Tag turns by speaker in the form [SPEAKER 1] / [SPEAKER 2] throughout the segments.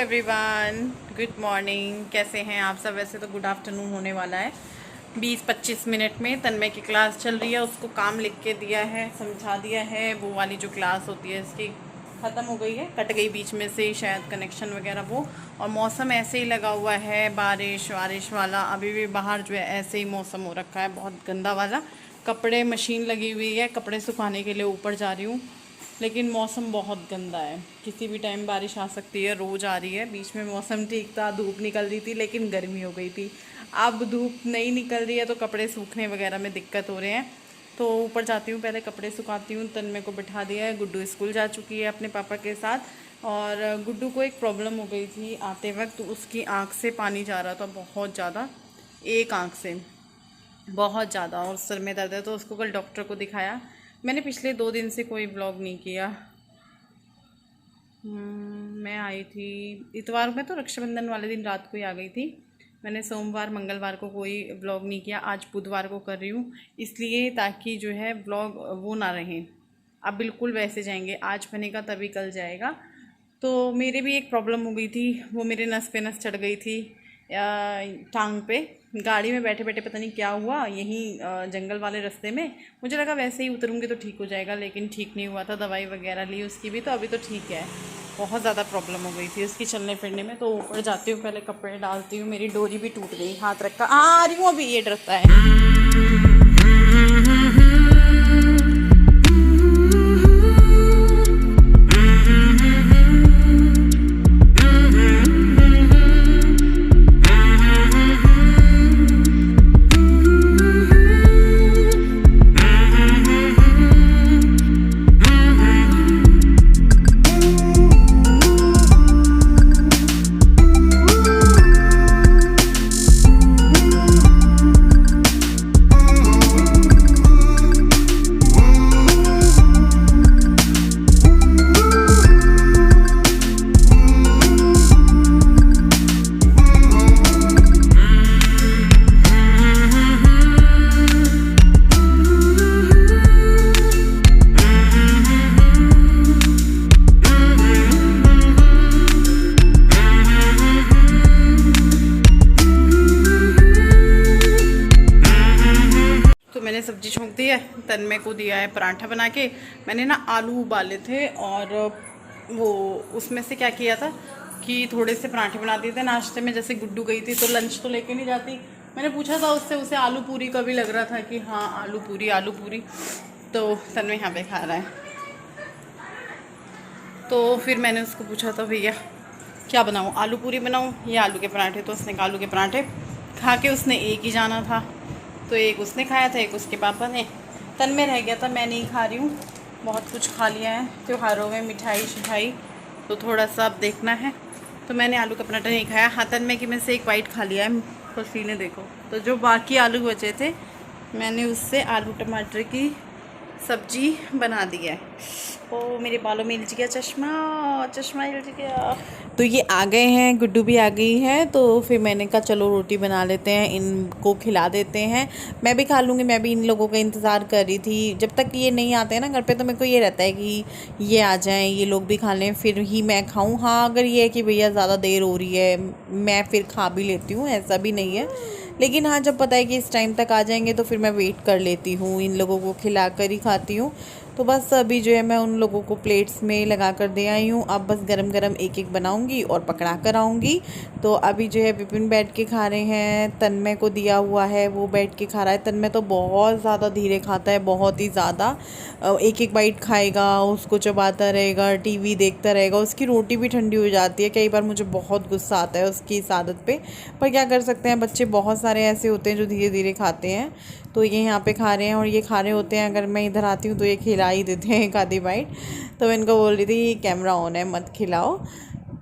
[SPEAKER 1] Everyone, good morning. कैसे हैं आप सब? वैसे तो गुड आफ्टरनून होने वाला है 20-25 मिनट में। तन्मय की क्लास चल रही है, उसको काम लिख के दिया है, समझा दिया है। वो वाली जो क्लास होती है इसकी ख़त्म हो गई है, कट गई बीच में से शायद कनेक्शन वगैरह वो। और मौसम ऐसे ही लगा हुआ है, बारिश वाला। अभी भी बाहर जो है ऐसे ही मौसम हो रखा है, बहुत गंदा वाला। कपड़े मशीन लगी हुई है, कपड़े सुखाने के लिए ऊपर जा रही हूँ, लेकिन मौसम बहुत गंदा है। किसी भी टाइम बारिश आ सकती है, रोज़ आ रही है। बीच में मौसम ठीक था, धूप निकल रही थी, लेकिन गर्मी हो गई थी। अब धूप नहीं निकल रही है तो कपड़े सूखने वगैरह में दिक्कत हो रहे हैं। तो ऊपर जाती हूँ, पहले कपड़े सुखाती हूँ। तन्मय को बिठा दिया है, गुड्डू स्कूल जा चुकी है अपने पापा के साथ। और गुड्डू को एक प्रॉब्लम हो गई थी आते वक्त, तो उसकी आँख से पानी जा रहा था बहुत ज़्यादा, एक आँख से बहुत ज़्यादा, और सर में दर्द है। तो उसको कल डॉक्टर को दिखाया। मैंने पिछले 2 दिन से कोई ब्लॉग नहीं किया। मैं आई थी इतवार में, तो रक्षाबंधन वाले दिन रात को ही आ गई थी। मैंने सोमवार मंगलवार को कोई ब्लॉग नहीं किया। आज बुधवार को कर रही हूँ, इसलिए ताकि जो है ब्लॉग वो ना रहे। अब बिल्कुल वैसे जाएंगे, आज बनेगा तभी कल जाएगा। तो मेरे भी एक प्रॉब्लम हो गई थी, वो मेरे नस पे नस चढ़ गई थी टांग पे। गाड़ी में बैठे बैठे पता नहीं क्या हुआ, यहीं जंगल वाले रास्ते में। मुझे लगा वैसे ही उतरूँगी तो ठीक हो जाएगा, लेकिन ठीक नहीं हुआ था। दवाई वगैरह ली उसकी भी, तो अभी तो ठीक है। बहुत ज़्यादा प्रॉब्लम हो गई थी उसकी चलने फिरने में। तो ऊपर जाती हूँ, पहले कपड़े डालती हूँ। मेरी डोरी भी टूट गई, हाथ रखा आ रही हूँ, अभी ये डरता है। मैंने सब्जी छोंक दी है, तन्मय को दिया है पराठा बना के। मैंने ना आलू उबाले थे, और वो उसमें से क्या किया था कि थोड़े से पराठे बना दिए थे नाश्ते में। जैसे गुड्डू गई थी तो लंच तो लेके नहीं जाती। मैंने पूछा था उससे, उसे आलू पूरी का भी लग रहा था कि हाँ आलू पूरी। तो तन्मय यहाँ पे खा रहा है। तो फिर मैंने उसको पूछा था, भैया क्या बनाऊँ, आलू पूरी बनाऊँ या आलू के पराठे? तो उसने कहा आलू के पराठे। खा के उसने एक ही जाना था, तो एक उसने खाया था, एक उसके पापा ने। तन्मय रह गया था, मैं नहीं खा रही हूँ। बहुत कुछ खा लिया है त्योहारों में, मिठाई, तो थोड़ा सा अब देखना है। तो मैंने आलू का पराठा नहीं खाया। हाँ, तन्मय की में से एक वाइट खा लिया है, पसीने देखो। तो जो बाकी आलू बचे थे, मैंने उससे आलू टमाटर की सब्जी बना दी है। ओ मेरे बालों में इल्ज गया चश्मा इल्ज गया। तो ये आ गए हैं, गुड्डू भी आ गई है। तो फिर मैंने कहा चलो रोटी बना लेते हैं, इनको खिला देते हैं। मैं भी खा लूँगी। मैं भी इन लोगों का इंतज़ार कर रही थी। जब तक ये नहीं आते हैं ना घर पे, तो मेरे को ये रहता है कि ये आ जाएं, ये लोग भी खा लें, फिर ही मैं खाऊँ। हाँ, अगर ये है कि भैया ज़्यादा देर हो रही है, मैं फिर खा भी लेती हूँ, ऐसा भी नहीं है। लेकिन हाँ, जब पता है कि इस टाइम तक आ जाएंगे तो फिर मैं वेट कर लेती हूँ, इन लोगों को खिला कर ही खाती हूँ। तो बस अभी जो है मैं उन लोगों को प्लेट्स में लगा कर दे आई हूँ। अब बस गरम गरम एक एक बनाऊँगी और पकड़ा कर आऊँगी। तो अभी जो है विपिन बैठ के खा रहे हैं, तन्मय को दिया हुआ है, वो बैठ के खा रहा है। तन्मय तो बहुत ज़्यादा धीरे खाता है, बहुत ही ज़्यादा। एक एक बाइट खाएगा, उसको चबाता रहेगा, टीवी देखता रहेगा। उसकी रोटी भी ठंडी हो जाती है। कई बार मुझे बहुत गुस्सा आता है उसकी इस आदत पे, पर क्या कर सकते हैं, बच्चे बहुत सारे ऐसे होते हैं जो धीरे धीरे खाते हैं। तो ये यहाँ पे खा रहे हैं, और ये खा रहे होते हैं। अगर मैं इधर आती हूँ तो ये खिला ही देते हैं एक आधी बाइट। तो मैं इनको बोल रही थी कैमरा ऑन है, मत खिलाओ।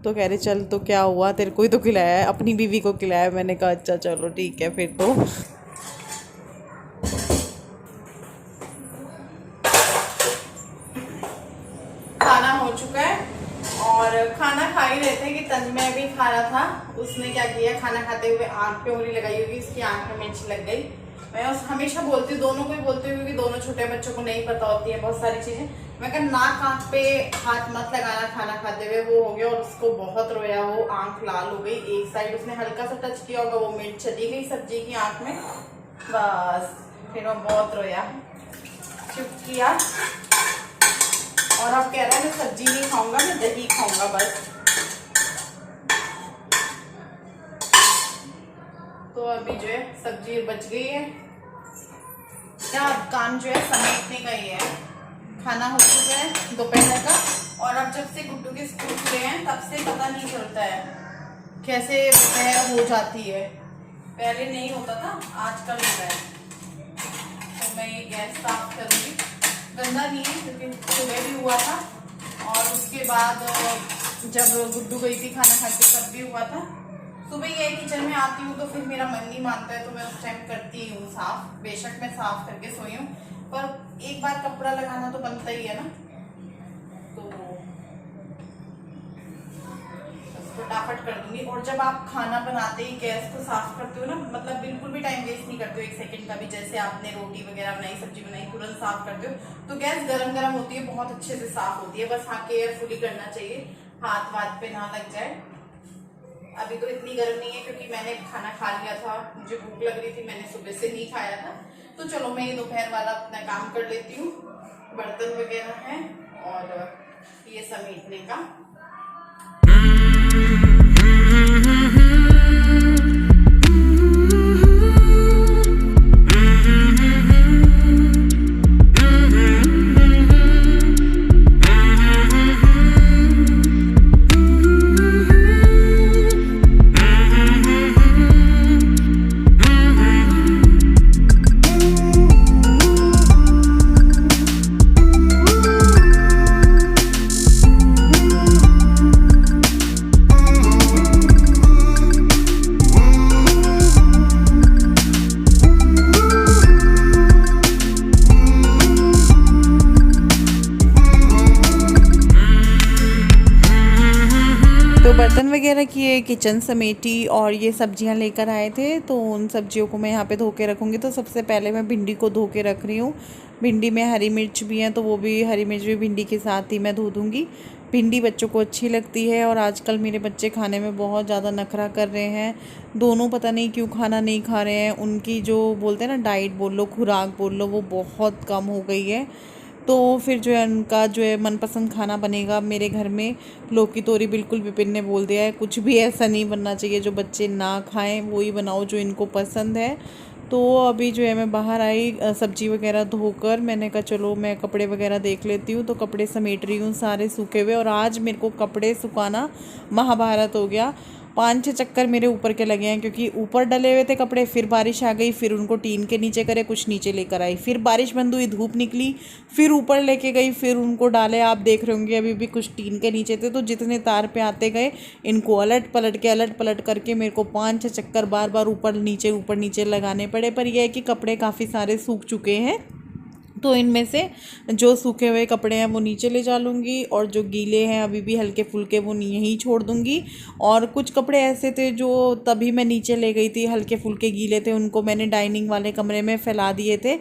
[SPEAKER 1] तो कह रहे चल, तो क्या हुआ, तेरे को ही तो खिलाया है, अपनी बीवी को खिलाया। मैंने कहा अच्छा चलो ठीक है फिर। तो खाना हो चुका है, और खाना खा ही रहे थे कि तन्मय भी खा रहा था। उसने क्या किया, खाना खाते हुए आँख पे उंगली लगाई होगी, इसकी आँख में मिर्च लग गई। मैं हमेशा बोलती हूँ, दोनों को ही बोलती हूँ, क्योंकि दोनों छोटे बच्चों को नहीं पता होती है बहुत सारी चीजें। मैं कहा नाक आँख पे हाथ मत लगाना खाना खाते हुए। वो हो गया और उसको बहुत रोया, वो आंख लाल हो गई एक साइड, उसने हल्का सा टच किया होगा, वो मिर्च चली गई सब्जी की आंख में, बस फिर वो बहुत रोया, चुप किया। और अब कह रहा है मैं सब्जी नहीं खाऊंगा, मैं दही खाऊंगा बस। तो अभी जो है सब्जी बच गई है, क्या अब काम जो है समेटने का ही है। खाना हो चुका है दोपहर का, और अब जब से गुड्डू के स्कूल खुले हैं तब से पता नहीं चलता है कैसे दोपहर हो जाती है। पहले नहीं होता था, आजकल होता है। तो मैं ये गैस साफ करूँगी, गंदा नहीं है क्योंकि सुबह भी हुआ था, और उसके बाद जब गुड्डू गई थी खाना खा के तब भी हुआ था। सुबह ये किचन में आती हूँ तो फिर मेरा मन नहीं मानता है, तो मैं उस टाइम करती हूँ साफ। बेशक मैं साफ करके सोई हूँ, पर एक बार कपड़ा लगाना तो बनता ही है ना, तो फटाफट कर दूंगी। और जब आप खाना बनाते ही गैस को साफ करते हो ना, मतलब बिल्कुल भी टाइम वेस्ट नहीं करते हो एक सेकंड का भी। जैसे आपने रोटी वगैरह बनाई, सब्जी बनाई, तुरंत साफ करते हो, तो गैस गरम गरम होती है, बहुत अच्छे से साफ होती है। बस हाँ केयरफुली करना चाहिए, हाथ वाथ पे ना लग जाए। अभी तो इतनी गर्म नहीं है क्योंकि मैंने खाना खा लिया था, मुझे भूख लग रही थी, मैंने सुबह से नहीं खाया था। तो चलो मैं ये दोपहर वाला अपना काम कर लेती हूँ। बर्तन वगैरह हैं और ये समेटने का। बर्तन वगैरह किए, किचन समेटी, और ये सब्जियां लेकर आए थे, तो उन सब्जियों को मैं यहाँ पे धो के रखूँगी। तो सबसे पहले मैं भिंडी को धो के रख रही हूँ। भिंडी में हरी मिर्च भी है, तो वो भी हरी मिर्च भी भिंडी के साथ ही मैं धो दूँगी। भिंडी बच्चों को अच्छी लगती है, और आजकल मेरे बच्चे खाने में बहुत ज़्यादा नखरा कर रहे हैं। दोनों पता नहीं क्यों खाना नहीं खा रहे हैं। उनकी जो बोलते हैं ना डाइट बोल लो, खुराक बोल लो, वो बहुत कम हो गई है। तो फिर जो है उनका जो है मनपसंद खाना बनेगा मेरे घर में। लौकी तोरी बिल्कुल विपिन ने बोल दिया है, कुछ भी ऐसा नहीं बनना चाहिए जो बच्चे ना खाएं, वही बनाओ जो इनको पसंद है। तो अभी जो है मैं बाहर आई सब्जी वगैरह धोकर, मैंने कहा चलो मैं कपड़े वगैरह देख लेती हूँ। तो कपड़े समेट रही हूँ सारे सूखे हुए, और आज मेरे को कपड़े सुखाना महाभारत हो गया। 5-6 चक्कर मेरे ऊपर के लगे हैं, क्योंकि ऊपर डले हुए थे कपड़े, फिर बारिश आ गई, फिर उनको टीन के नीचे करे, कुछ नीचे लेकर आई, फिर बारिश बंद हुई, धूप निकली, फिर ऊपर लेके गई, फिर उनको डाले। आप देख रहे होंगे अभी भी कुछ टीन के नीचे थे, तो जितने तार पे आते गए इनको अलट पलट करके मेरे को 5-6 चक्कर बार बार ऊपर नीचे लगाने पड़े। पर यह है कि कपड़े काफ़ी सारे सूख चुके हैं, तो इनमें से जो सूखे हुए कपड़े हैं वो नीचे ले जा लूँगी, और जो गीले हैं अभी भी हल्के फुल्के वो यहीं छोड़ दूँगी। और कुछ कपड़े ऐसे थे जो तभी मैं नीचे ले गई थी, हल्के फुल्के गीले थे, उनको मैंने डाइनिंग वाले कमरे में फैला दिए थे।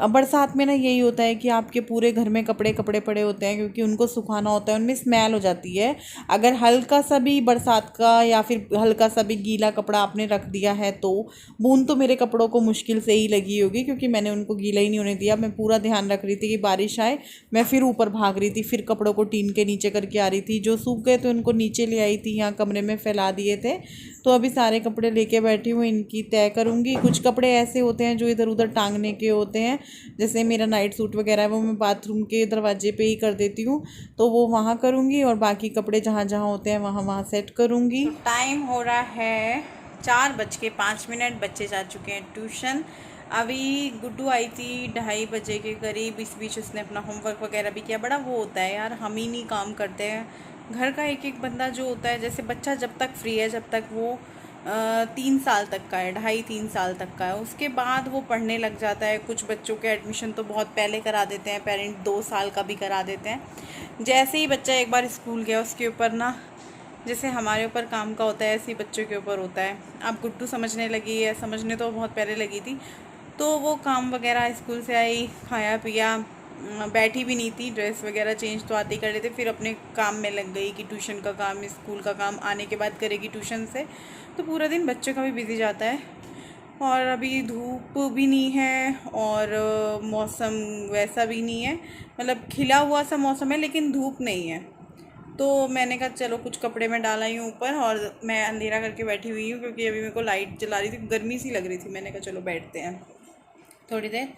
[SPEAKER 1] बरसात में ना यही होता है कि आपके पूरे घर में कपड़े पड़े होते हैं, क्योंकि उनको सुखाना होता है, उनमें स्मेल हो जाती है। अगर हल्का सा भी बरसात का या फिर हल्का सा भी गीला कपड़ा आपने रख दिया है, तो बूंद तो मेरे कपड़ों को मुश्किल से ही लगी होगी, क्योंकि मैंने उनको गीला ही नहीं होने दिया। मैं पूरा ध्यान रख रही थी कि बारिश आए, मैं फिर ऊपर भाग रही थी, फिर कपड़ों को टीन के नीचे करके आ रही थी। जो सूख गए तो उनको नीचे ले आई थी, यहाँ कमरे में फैला दिए थे। तो अभी सारे कपड़े लेके बैठी हूँ, इनकी तय करूँगी। कुछ कपड़े ऐसे होते हैं जो इधर उधर टांगने के होते हैं, जैसे मेरा नाइट सूट वगैरह है वो मैं बाथरूम के दरवाजे पे ही कर देती हूँ, तो वो वहाँ करूँगी, और बाकी कपड़े जहाँ जहाँ होते हैं वहाँ सेट करूँगी। टाइम हो रहा है 4:05, बच्चे जा चुके हैं ट्यूशन। अभी गुड्डू आई थी 2:30 बजे के करीब, इस बीच उसने अपना होमवर्क वगैरह भी किया। बड़ा वो होता है यार, हम ही नहीं काम करते हैं, घर का एक बंदा जो होता है। जैसे बच्चा जब तक फ्री है, जब तक वो 3 साल तक का है, 2.5-3 साल तक का है, उसके बाद वो पढ़ने लग जाता है। कुछ बच्चों के एडमिशन तो बहुत पहले करा देते हैं पेरेंट, 2 साल का भी करा देते हैं। जैसे ही बच्चा एक बार स्कूल गया, उसके ऊपर ना जैसे हमारे ऊपर काम का होता है, ऐसे ही बच्चों के ऊपर होता है। अब गुड्डू समझने लगी है, समझने तो बहुत पहले लगी थी, तो वो काम वगैरह, स्कूल से आई, खाया पिया, बैठी भी नहीं थी, ड्रेस वगैरह चेंज तो आते ही कर लेते, फिर अपने काम में लग गई कि ट्यूशन का काम, स्कूल का काम आने के बाद करेगी ट्यूशन से। तो पूरा दिन बच्चों का भी बिजी जाता है। और अभी धूप भी नहीं है और मौसम वैसा भी नहीं है, मतलब खिला हुआ सा मौसम है लेकिन धूप नहीं है। तो मैंने कहा चलो कुछ कपड़े मैं डाल आई हूँ ऊपर और मैं अंधेरा करके बैठी हुई हूँ क्योंकि अभी मेरे को लाइट जला रही थी, गर्मी सी लग रही थी। मैंने कहा चलो बैठते हैं थोड़ी देर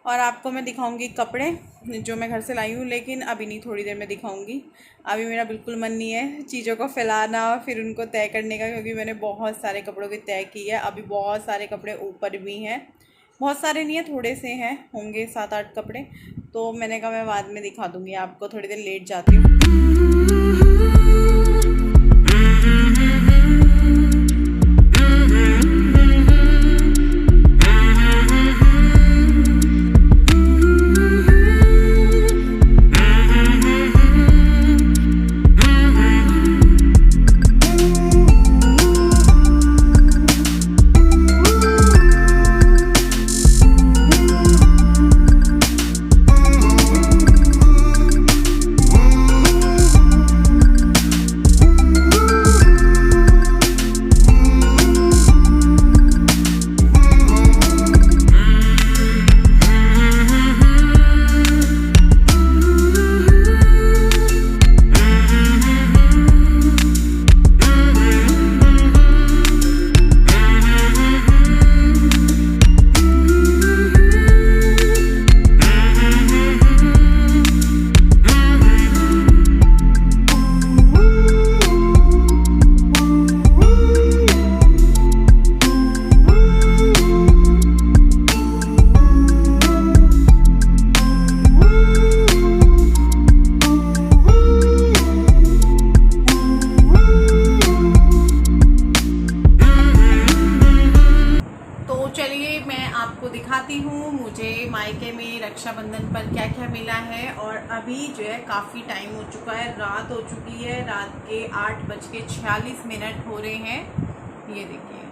[SPEAKER 1] और आपको मैं दिखाऊंगी कपड़े जो मैं घर से लाई हूँ, लेकिन अभी नहीं, थोड़ी देर में दिखाऊंगी। अभी मेरा बिल्कुल मन नहीं है चीज़ों को फैलाना फिर उनको तय करने का, क्योंकि मैंने बहुत सारे कपड़ों की तय की है। अभी बहुत सारे कपड़े ऊपर भी हैं, बहुत सारे नहीं है, थोड़े से हैं, होंगे 7-8 कपड़े। तो मैंने कहा मैं बाद में दिखा दूँगी आपको, थोड़ी देर लेट जाती हूँ। आपको दिखाती हूँ मुझे मायके में रक्षाबंधन पर क्या क्या मिला है। और अभी जो है काफ़ी टाइम हो चुका है, रात हो चुकी है, रात के 8:46 हो रहे हैं, ये देखिए।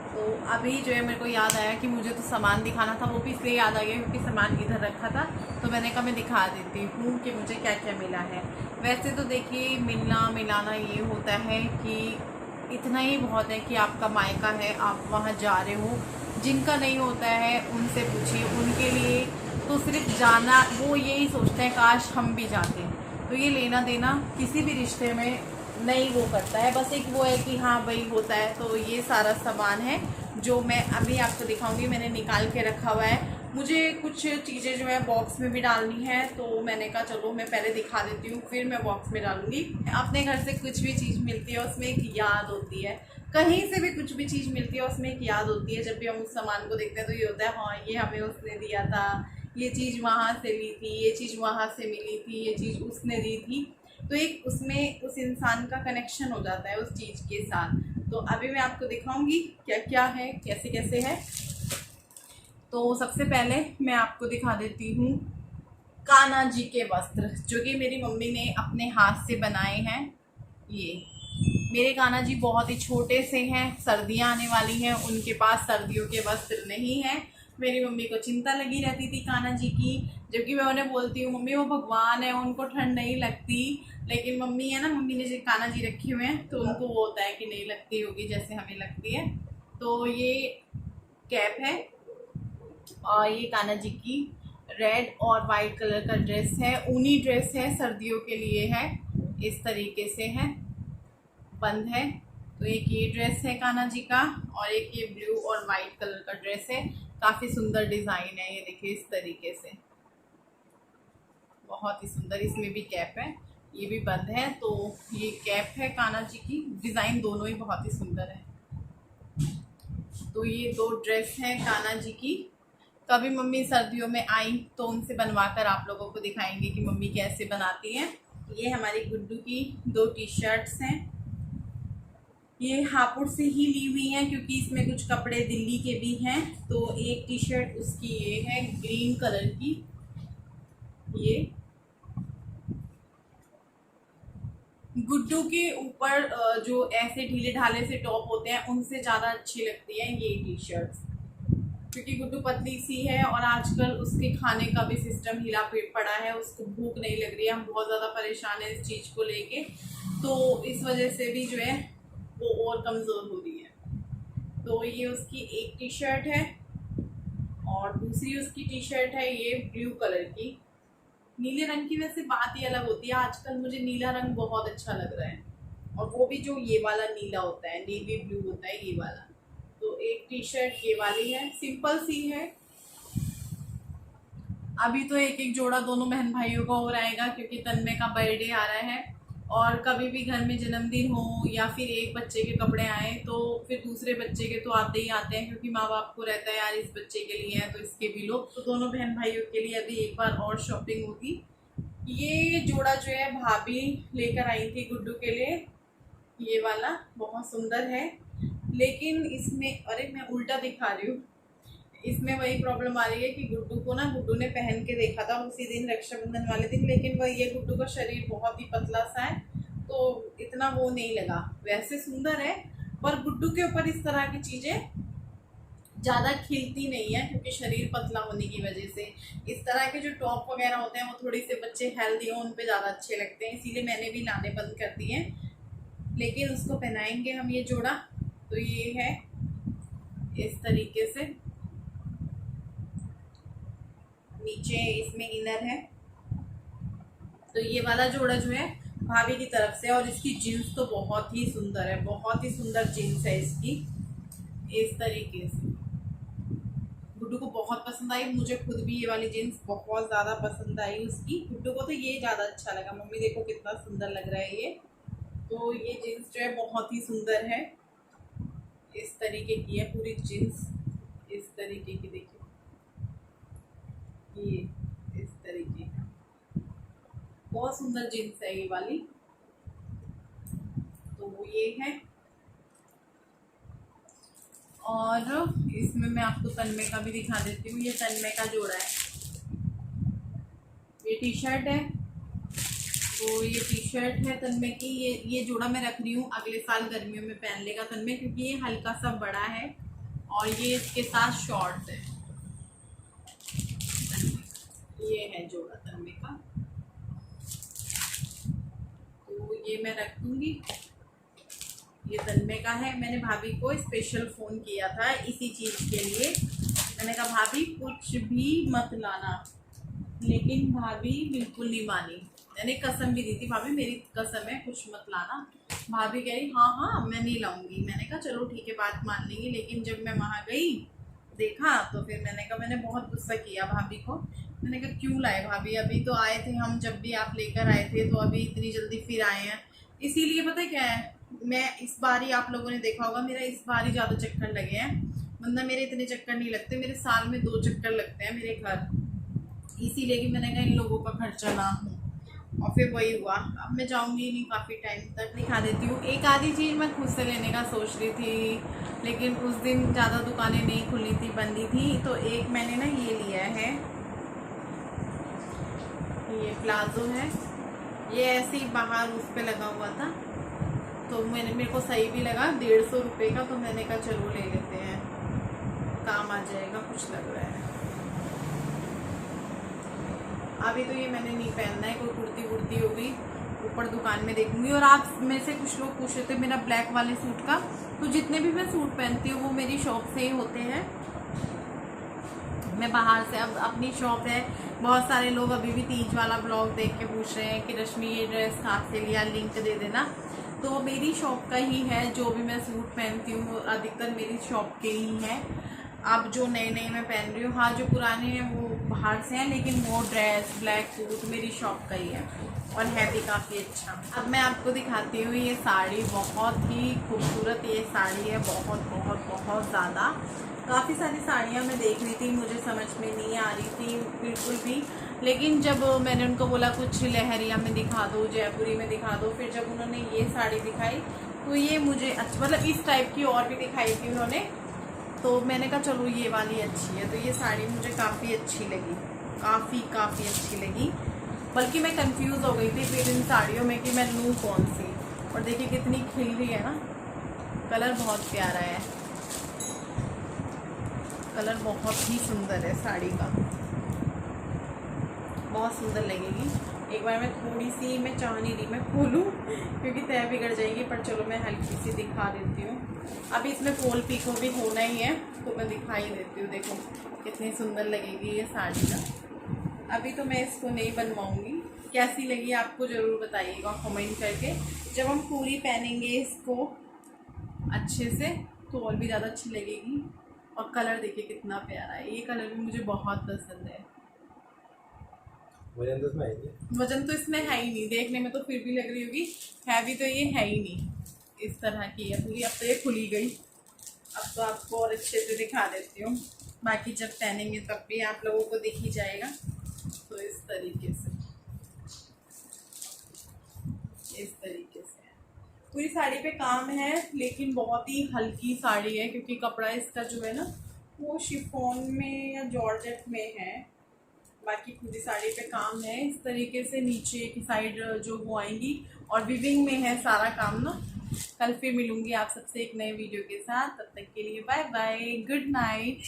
[SPEAKER 1] तो अभी जो है मेरे को याद आया कि मुझे तो सामान दिखाना था, वो भी इसलिए याद आ गया क्योंकि सामान इधर रखा था। तो मैंने कहा मैं दिखा देती हूँ कि मुझे क्या क्या मिला है। वैसे तो देखिए मिलना मिलाना ये होता है कि इतना ही बहुत है कि आपका मायका है, आप वहाँ जा रहे हो। जिनका नहीं होता है उनसे पूछिए, उनके लिए तो सिर्फ जाना, वो यही सोचते हैं काश हम भी जाते। तो ये लेना देना किसी भी रिश्ते में नहीं वो करता है, बस एक वो है कि हाँ भाई होता है। तो ये सारा सामान है जो मैं अभी आपको दिखाऊंगी, मैंने निकाल के रखा हुआ है। मुझे कुछ चीज़ें जो है बॉक्स में भी डालनी है, तो मैंने कहा चलो मैं पहले दिखा देती हूँ फिर मैं बॉक्स में डालूंगी। अपने घर से कुछ भी चीज़ मिलती है उसमें एक याद होती है, कहीं से भी कुछ भी चीज़ मिलती है उसमें एक याद होती है। जब भी हम उस सामान को देखते हैं तो ये होता है हाँ ये हमें उसने दिया था, ये चीज़ वहाँ से ली थी, ये चीज़ वहाँ से मिली थी, ये चीज़ उसने दी थी। तो एक उसमें उस इंसान का कनेक्शन हो जाता है उस चीज़ के साथ। तो अभी मैं आपको दिखाऊंगी क्या क्या है, कैसे कैसे है। तो सबसे पहले मैं आपको दिखा देती हूँ कान्हा जी के वस्त्र, जो कि मेरी मम्मी ने अपने हाथ से बनाए हैं। ये मेरे कान्हा जी बहुत ही छोटे से हैं, सर्दियाँ आने वाली हैं, उनके पास सर्दियों के वस्त्र नहीं हैं। मेरी मम्मी को चिंता लगी रहती थी कान्हा जी की, जबकि मैं उन्हें बोलती हूँ मम्मी वो भगवान है, उनको ठंड नहीं लगती। लेकिन मम्मी है ना, मम्मी ने जो कान्हा जी रखे हुए हैं तो उनको वो होता है कि नहीं लगती होगी जैसे हमें लगती है। तो ये कैप है और ये कान्हा जी की रेड और वाइट कलर का ड्रेस है, ऊनी ड्रेस है, सर्दियों के लिए है, इस तरीके से है, बंद है। तो एक ये ड्रेस है कान्हा जी का और एक ये ब्लू और वाइट कलर का ड्रेस है, काफ़ी सुंदर डिज़ाइन है, ये देखिए इस तरीके से, बहुत ही सुंदर। इसमें भी कैप है, ये भी बंद है। तो ये कैप है कान्हा जी की, डिज़ाइन दोनों ही बहुत ही सुंदर है। तो ये दो ड्रेस हैं कान्हा जी की। कभी मम्मी सर्दियों में आई तो उनसे बनवाकर आप लोगों को दिखाएंगे कि मम्मी कैसे बनाती हैं। ये हमारी गुड्डू की 2 टी-शर्ट्स हैं, ये हापुड़ से ही ली हुई हैं क्योंकि इसमें कुछ कपड़े दिल्ली के भी हैं। तो एक टी-शर्ट उसकी ये है ग्रीन कलर की, ये गुड्डू के ऊपर जो ऐसे ढीले ढाले से टॉप होते हैं उनसे ज़्यादा अच्छी लगती है ये टी शर्ट्स, क्योंकि गुड्डू पतली सी है और आजकल उसके खाने का भी सिस्टम हिला पड़ा है, उसको भूख नहीं लग रही है। हम बहुत ज़्यादा परेशान हैं इस चीज़ को लेके, तो इस वजह से भी जो है वो और कमज़ोर हो रही है। तो ये उसकी एक टी शर्ट है और दूसरी उसकी टी शर्ट है ये ब्लू कलर की। नीले रंग की वैसे बात ही अलग होती है, आजकल मुझे नीला रंग बहुत अच्छा लग रहा है, और वो भी जो ये वाला नीला होता है, नेवी ब्लू होता है ये वाला। तो एक टी शर्ट ये वाली है, सिंपल सी है। अभी तो एक एक जोड़ा दोनों बहन भाइयों का और आएगा, क्योंकि तन्मय का बर्थडे आ रहा है, और कभी भी घर में जन्मदिन हो या फिर एक बच्चे के कपड़े आए तो फिर दूसरे बच्चे के तो आते ही आते हैं, क्योंकि माँ बाप को रहता है यार इस बच्चे के लिए है तो इसके भी लो। तो दोनों बहन भाइयों के लिए अभी एक बार और शॉपिंग होगी। ये जोड़ा जो है भाभी लेकर आई थी गुड्डू के लिए, ये वाला बहुत सुंदर है, लेकिन इसमें अरे मैं उल्टा दिखा रही हूँ। इसमें वही प्रॉब्लम आ रही है कि गुड्डू ने पहन के देखा था उसी दिन रक्षाबंधन वाले दिन, लेकिन वही है गुड्डू का शरीर बहुत ही पतला सा है तो इतना वो नहीं लगा। वैसे सुंदर है पर गुड्डू के ऊपर इस तरह की चीज़ें ज़्यादा खिलती नहीं है, क्योंकि शरीर पतला होने की वजह से इस तरह के जो टॉप वगैरह होते हैं वो थोड़ी से बच्चे हेल्दी हो उन पे ज़्यादा अच्छे लगते हैं, इसीलिए मैंने भी लाने बंद कर दिए। लेकिन उसको पहनाएंगे हम ये जोड़ा। तो ये है इस तरीके से, नीचे इसमें इनर है। तो ये वाला जोड़ा जो है भाभी की तरफ से, और इसकी जीन्स तो बहुत ही सुंदर है, बहुत ही सुंदर जीन्स है इसकी। इस तरीके से गुड्डू को बहुत पसंद आई, मुझे खुद भी ये वाली जीन्स बहुत ज़्यादा पसंद आई उसकी। गुड्डू को तो ये ज़्यादा अच्छा लगा, मम्मी देखो कितना सुंदर लग रहा है ये। तो ये जीन्स जो है बहुत ही सुंदर है, इस तरीके की है पूरी जीन्स, इस तरीके की देखिए ये इस तरीके का बहुत सुंदर जीन्स है ये वाली। तो वो ये है, और इसमें मैं आपको तन्मय का भी दिखा देती हूँ। ये तन्मय का जोड़ा है, ये टी शर्ट है। तो ये टी शर्ट है तन्मय की, ये जोड़ा मैं रख रही हूँ अगले साल गर्मियों में पहन लेगा तन्मय, क्योंकि ये हल्का सा बड़ा है और ये इसके साथ शॉर्ट्स है। ये है जोड़ा तन्मय का, तो ये मैं रख दूंगी। ये तन्मय का है। मैंने भाभी को स्पेशल फ़ोन किया था इसी चीज़ के लिए, मैंने कहा भाभी कुछ भी मत लाना, लेकिन भाभी बिल्कुल नहीं मानी। मैंने कसम भी दी थी, भाभी मेरी कसम है कुछ मत लाना। भाभी कह रही हाँ हाँ मैं नहीं लाऊंगी। मैंने कहा चलो ठीक है बात मान लेंगी, लेकिन जब मैं वहाँ गई देखा तो फिर मैंने कहा, मैंने बहुत गुस्सा किया भाभी को। मैंने कहा क्यों लाए भाभी, अभी तो आए थे हम, जब भी आप लेकर आए थे, तो अभी इतनी जल्दी फिर आए हैं। इसीलिए पता है क्या है, मैं इस बार ही, आप लोगों ने देखा होगा मेरा इस बार ही ज़्यादा चक्कर लगे हैं, वरना मेरे इतने चक्कर नहीं लगते, मेरे साल में 2 चक्कर लगते हैं मेरे घर। इसीलिए कि मैंने कहा इन लोगों का खर्चा ना हो, और फिर वही हुआ। अब मैं जाऊंगी नहीं काफ़ी टाइम तक, दिखा देती हूँ। एक आधी चीज़ मैं खुद से लेने का सोच रही थी, लेकिन उस दिन ज़्यादा दुकानें नहीं खुली थी, बंदी थी। तो एक मैंने ना ये लिया है, ये प्लाजो है, ये ऐसे ही बाहर उस पर लगा हुआ था, तो मेरे को सही भी लगा, 150 रुपये का। तो मैंने कहा चलो ले लेते हैं, काम आ जाएगा, कुछ लग रहा है। अभी तो ये मैंने नहीं पहनना है, कोई कुर्ती वुर्ती होगी ऊपर दुकान में देखूंगी। और आप में से कुछ लोग पूछ रहे थे मेरा ब्लैक वाले सूट का, तो जितने भी मैं सूट पहनती हूँ वो मेरी शॉप से ही होते हैं, मैं बाहर से। अब अपनी शॉप है, बहुत सारे लोग अभी भी तीज वाला ब्लॉग देख के पूछ रहे हैं कि रश्मि ये ड्रेस कहाँ से लिया, लिंक दे देना। तो मेरी शॉप का ही है, जो भी मैं सूट पहनती हूँ अधिकतर मेरी शॉप के ही हैं। अब जो नए नए मैं पहन रही हूँ, हाँ जो पुराने हैं वो बाहर से हैं, लेकिन वो ड्रेस ब्लैक सूट मेरी शॉप का ही है, और है भी काफ़ी अच्छा। अब मैं आपको दिखाती हूँ ये साड़ी, बहुत ही खूबसूरत ये साड़ी है, बहुत बहुत बहुत ज़्यादा। काफ़ी सारी साड़ियाँ मैं देख रही थी, मुझे समझ में नहीं आ रही थी बिल्कुल भी, लेकिन जब मैंने उनको बोला कुछ लहरिया में दिखा दो, जयपुरी में दिखा दो, फिर जब उन्होंने ये साड़ी दिखाई तो ये मुझे अच्छा, मतलब इस टाइप की और भी दिखाई थी उन्होंने, तो मैंने कहा चलो ये वाली अच्छी है। तो ये साड़ी मुझे काफ़ी अच्छी लगी, काफ़ी अच्छी लगी। बल्कि मैं कंफ्यूज हो गई थी फिर इन साड़ियों में कि मैं लूँ कौन सी। और देखिए कितनी खिल रही है ना, कलर बहुत प्यारा है, कलर बहुत ही सुंदर है साड़ी का, बहुत सुंदर लगेगी। एक बार मैं थोड़ी सी, मैं चाह नहीं रही मैं खोलूँ क्योंकि तय बिगड़ जाएगी, पर चलो मैं हल्की सी दिखा देती हूँ। अभी इसमें फॉल पीको भी होना ही है तो मैं दिखा ही देती हूँ। देखो कितनी सुंदर लगेगी ये साड़ी ना। अभी तो मैं इसको नहीं बनवाऊँगी, कैसी लगी आपको ज़रूर बताइएगा कमेंट करके। जब हम पूरी पहनेंगे इसको अच्छे से तो और भी ज़्यादा अच्छी लगेगी। और कलर देखिए कितना प्यारा है, ये कलर भी मुझे बहुत पसंद है।
[SPEAKER 2] वजन तो इसमें है नहीं,
[SPEAKER 1] वजन तो इसमें है ही नहीं, देखने में तो फिर भी लग रही होगी हैवी, तो ये है ही नहीं। इस तरह की है पूरी। अब तो ये खुली गई, अब तो आपको और अच्छे से दिखा देती हूँ, बाकी जब पहनेंगे तब भी आप लोगों को दिख ही जाएगा। तो इस तरीके से पूरी साड़ी पे काम है, लेकिन बहुत ही हल्की साड़ी है क्योंकि कपड़ा इसका जो है ना वो शिफॉन में या जॉर्जेट में है। बाकी पूरी साड़ी पे काम है इस तरीके से, नीचे की साइड जो वो आएंगी और विविंग में है सारा काम ना। कल फिर मिलूंगी आप सबसे एक नए वीडियो के साथ, तब तक के लिए बाय बाय, गुड नाइट।